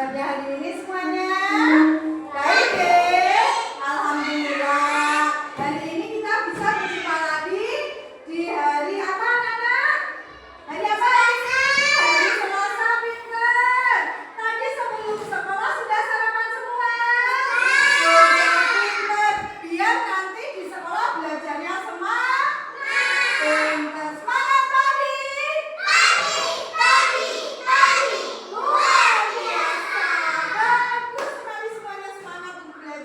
kabarnya hari ini semuanya? Baik deh, alhamdulillah. Hari ini kita bisa berjumpa lagi di hari apa, anak-anak? Hari apa ini? Hari Selasa, pinter. Tadi sebelum sekolah sudah sarapan semua? Sudah pinter. Biar nanti di sekolah belajarnya semangat. Pinter. Semangat pagi. Luar biasa. Bagus sekali semuanya semangat untuk belajar.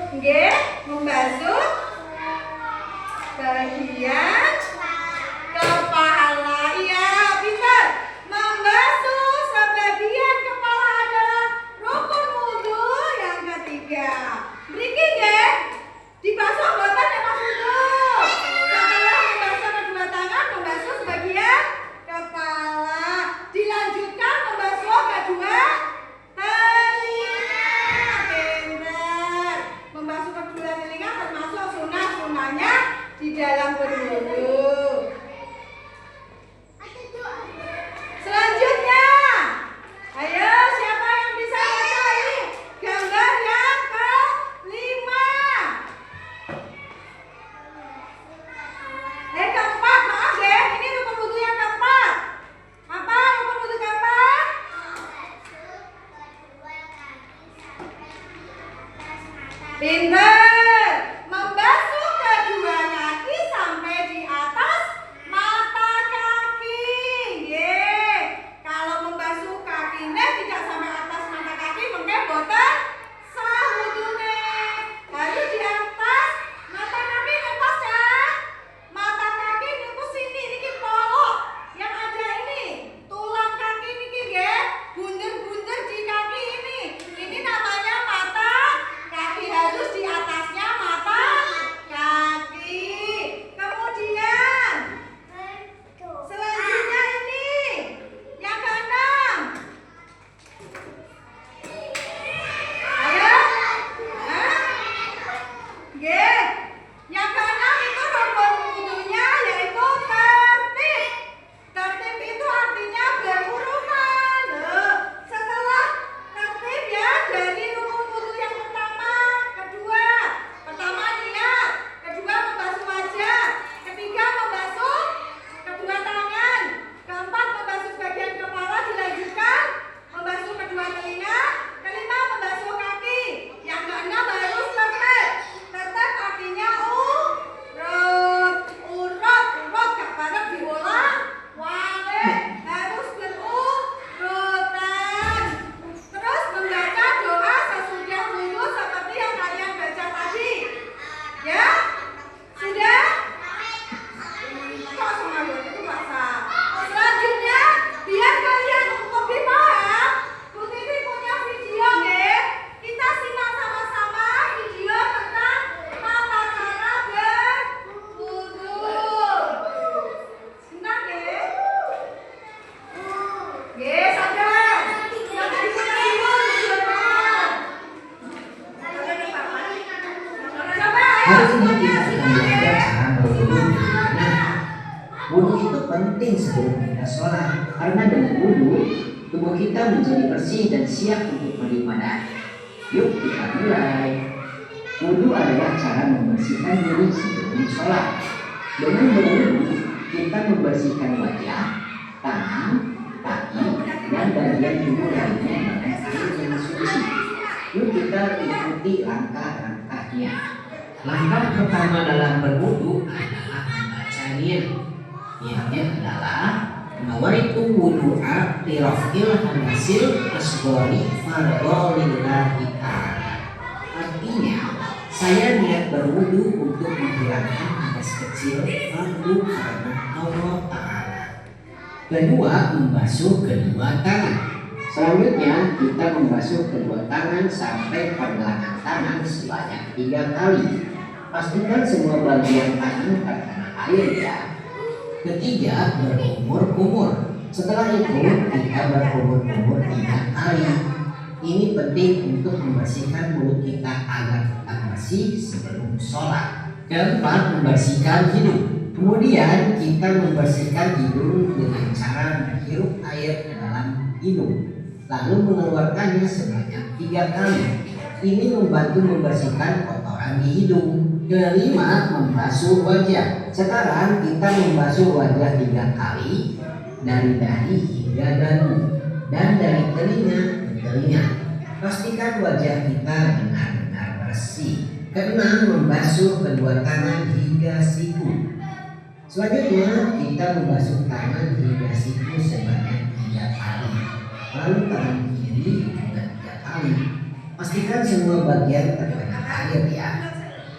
Nggih, membasuh bagian kepala. Iya, pintar. Membasuh sebagian kepala adalah rukun wudu yang ketiga. Mriki nggih, dibasuh mboten ya Mas Wudu. Setelah membasuh kedua tangan, membasuh sebagian kepala. Dilanjutkan membasuh kedua telinga. Pintar. Membasuh kedua telinga termasuk sunah-sunahnya di dalam berwudu. Selanjutnya, ayo siapa yang bisa baca ini? Gambar yang kelima. Keempat, maaf deh, ini rukun wudu yang keempat. Apa rukun wudu keempat? Pintar. Membasuh kedua kaki sampai di atas mata kaki. Nggih. Kalau membasuh kakine tidak sampai atas mata kaki mengke boten sah wudune. Harus di atas mata kaki ngetos ya. Mata kaki niku sini niki polok. Yang ada ini tulang kaki niki nggih, bunder-bunder di kaki ini. Ini namanya mata kaki, harus di atasnya mata kaki. Kemudian selanjutnya ini yang keenam. Ayo. Hah? Nggih. Yang keenam itu rukun wudunya yaitu tertib. Tertib itu artinya berurutan. Loh, setelah tertib ya dari rukun wudu yang pertama, kedua. Pertama niat, kedua membasuh wajah, ketiga membasuh kedua tangan, keempat membasuh bagian kepala, dilanjutkan membasuh kedua telinga, kelima membasuh kaki, yang keenam harus tertib. Tertib artinya urut gak bareng diulang wale, harus berurutan. Terus membaca doa sesudah wudu seperti yang kalian baca tadi. Ya? Sudah? Kok semuanya itu basah? Selanjutnya, biar kalian lebih paham, Bu Titi punya video nggih. Kita simak sama-sama video tentang tata cara berwudu. Sebentar nggih. Nggih, sadar. Jangan diputar dulu videonya. Coba ayo Hari ini semuanya kita akan simak belajar nggih. cara berwudu. Nah, wudu itu penting sebelum kita sholat karena dengan wudu tubuh kita menjadi bersih dan siap untuk beribadah. Yuk kita mulai. Wudu adalah cara membersihkan diri sebelum sholat. Dengan berwudu kita membersihkan wajah, tangan, kaki, dan bagian tubuh lainnya dengan air yang suci. Yuk kita ikuti langkah-langkahnya. Langkah pertama dalam berwudu adalah membaca niyat. Niyatnya adalah nawaitu wudu'a lirafil hadasil asghari fardhu lillahi ta'ala. Artinya, saya niat berwudu untuk menghilangkan hadas kecil fardu karena Allah Ta'ala. Kedua, membasuh kedua tangan. Selanjutnya, kita membasuh kedua tangan sampai pergelangan tangan sebanyak 3 kali. Pastikan semua bagian tangan terkena air ya. Ketiga, berkumur-kumur. Setelah itu, kita berkumur-kumur 3 kali. Ini penting untuk membersihkan mulut kita agar tetap bersih sebelum sholat. Keempat, membersihkan hidung. Kemudian, kita membersihkan hidung dengan cara menghirup air ke dalam hidung, lalu mengeluarkannya sebanyak 3 kali. Ini membantu membersihkan kotoran di hidung. Kelima, membasuh wajah. Sekarang kita membasuh wajah 3 kali, dari dahi hingga dagu, dan dari telinga ke telinga. Pastikan wajah kita benar-benar bersih. Keenam, membasuh kedua tangan hingga siku. Selanjutnya, kita membasuh tangan hingga siku sebanyak 3 kali. Lalu tangan kiri juga 3 kali. Pastikan semua bagian terkena air ya.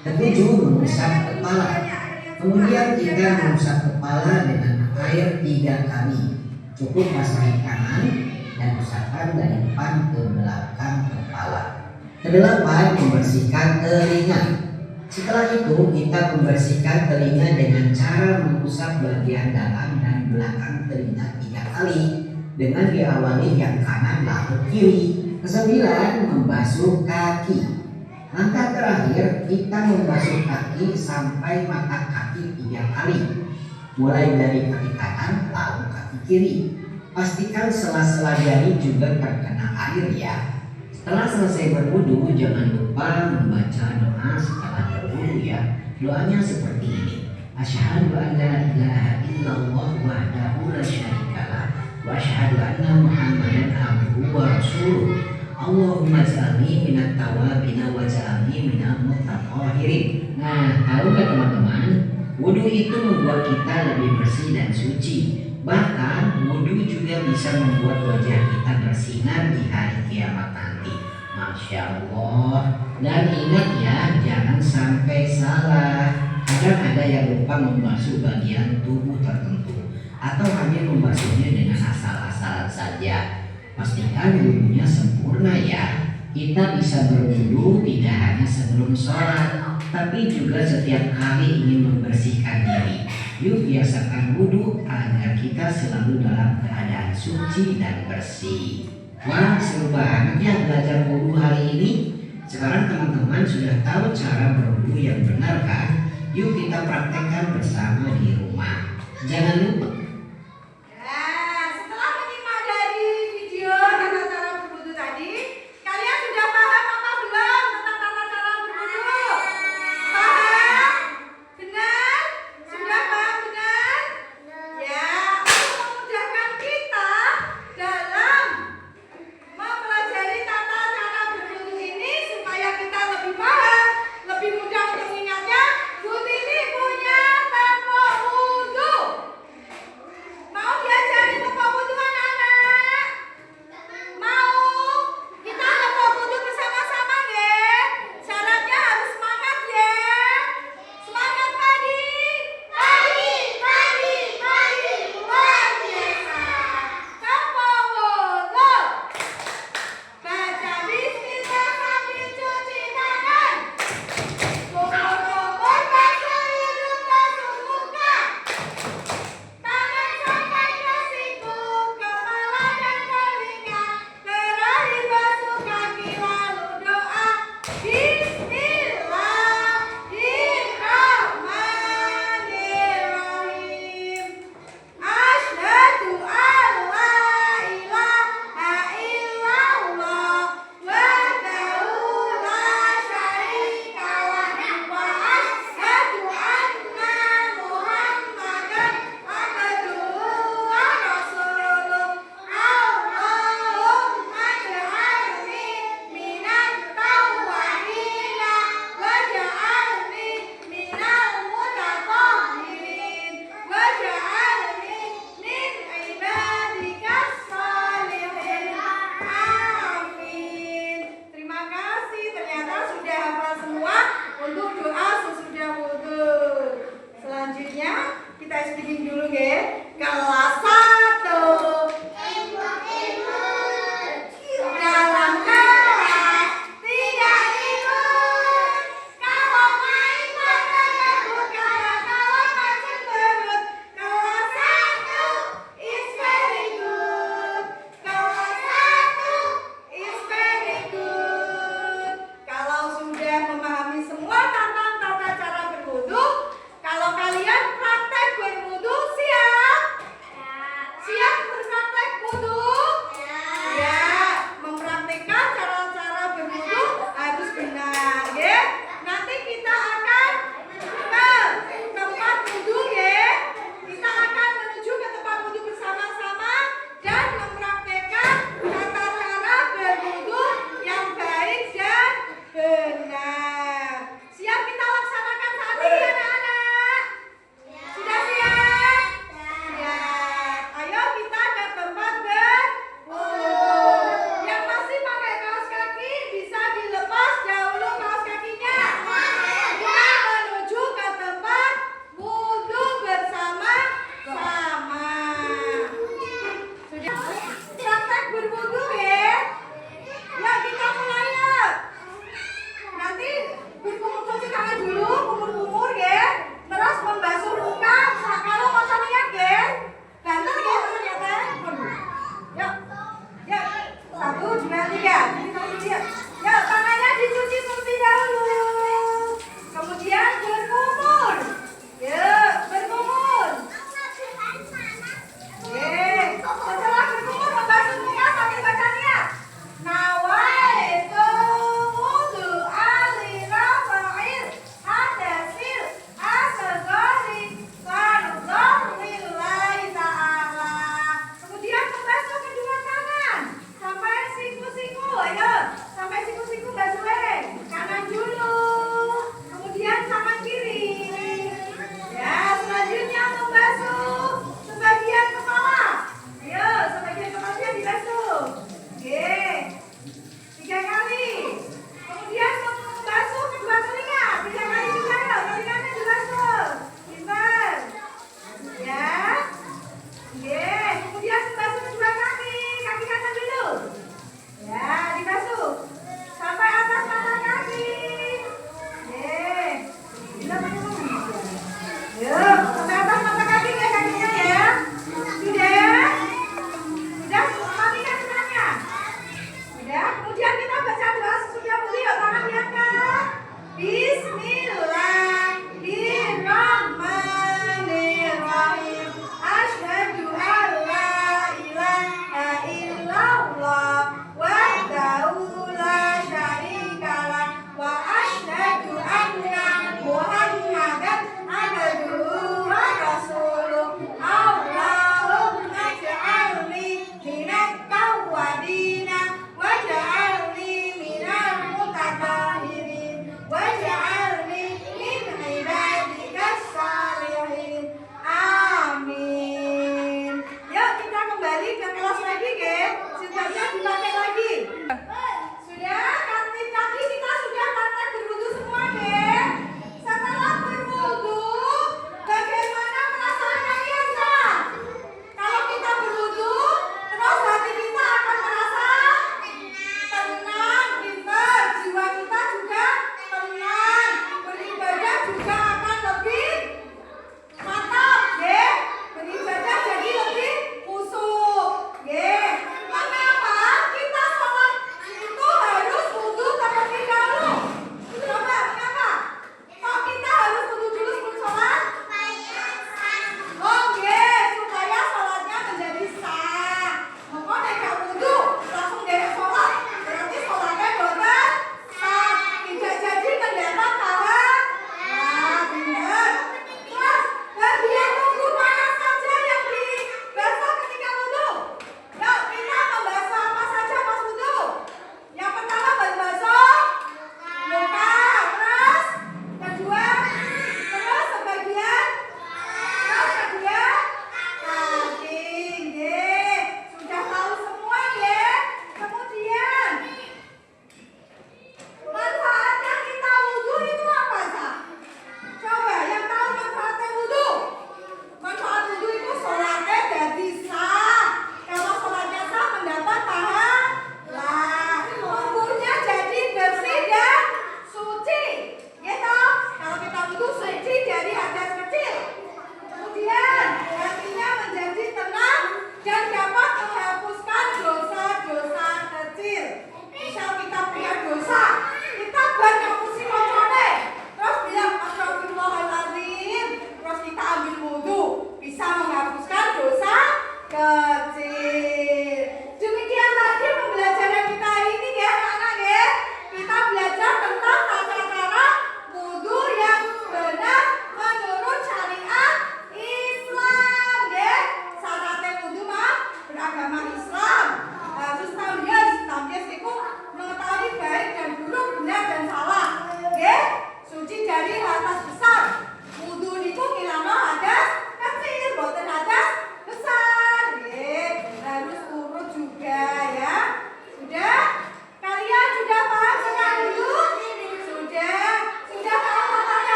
Ketujuh, mengusap kepala. Kemudian kita mengusap kepala dengan air 3 kali. Cukup basahi tangan dan usapkan dari depan ke belakang kepala. Kedelapan, membersihkan telinga. Setelah itu kita membersihkan telinga dengan cara mengusap bagian dalam dan belakang telinga 3 kali dengan diawali yang kanan lalu kiri. Kesembilan, membasuh kaki. Langkah terakhir kita membasuh kaki sampai mata kaki 3 kali. Mulai dari kaki kanan lalu kaki kiri. Pastikan sela-sela jari juga terkena air ya. Setelah selesai berwudu, jangan lupa membaca doa setelah berwudu ya. Doanya seperti ini. Asyhadu an la ilaha illallah wahdahu la syarikalah wa asyhadu anna Muhammadan abduhu wa rasuluh. Allahumma ja'alni minat tawabin wa ja'alni minal mutatahhirin. Nah, tahu nggak teman-teman? Wudu itu membuat kita lebih bersih dan suci. Bahkan wudu juga bisa membuat wajah kita bersinar di hari kiamat nanti. Masya Allah. Dan ingat ya, jangan sampai salah. Kadang ada yang lupa membasuh bagian tubuh tertentu atau hanya membasuhnya dengan asal-asalan saja. Pastikan wudunya sempurna ya. Kita bisa berwudu tidak hanya sebelum sholat, tapi juga setiap kali ingin membersihkan diri. Yuk biasakan wudu agar kita selalu dalam keadaan suci dan bersih. Wah, seru banget ya belajar wudu hari ini. Sekarang teman-teman sudah tahu cara berwudu yang benar kan? Yuk kita praktekkan bersama di rumah. Jangan lupa. Nah, setelah menyimak dari video tata cara berwudu tadi, kalian sudah paham apa belum tentang tata cara berwudu? Paham? Benar? Sudah paham benar? Ya, untuk memudahkan kita dalam mempelajari tata cara berwudu ini supaya kita lebih paham, lebih mudah untuk mengingatnya, Bu Tini punya tembok wudu.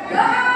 Doa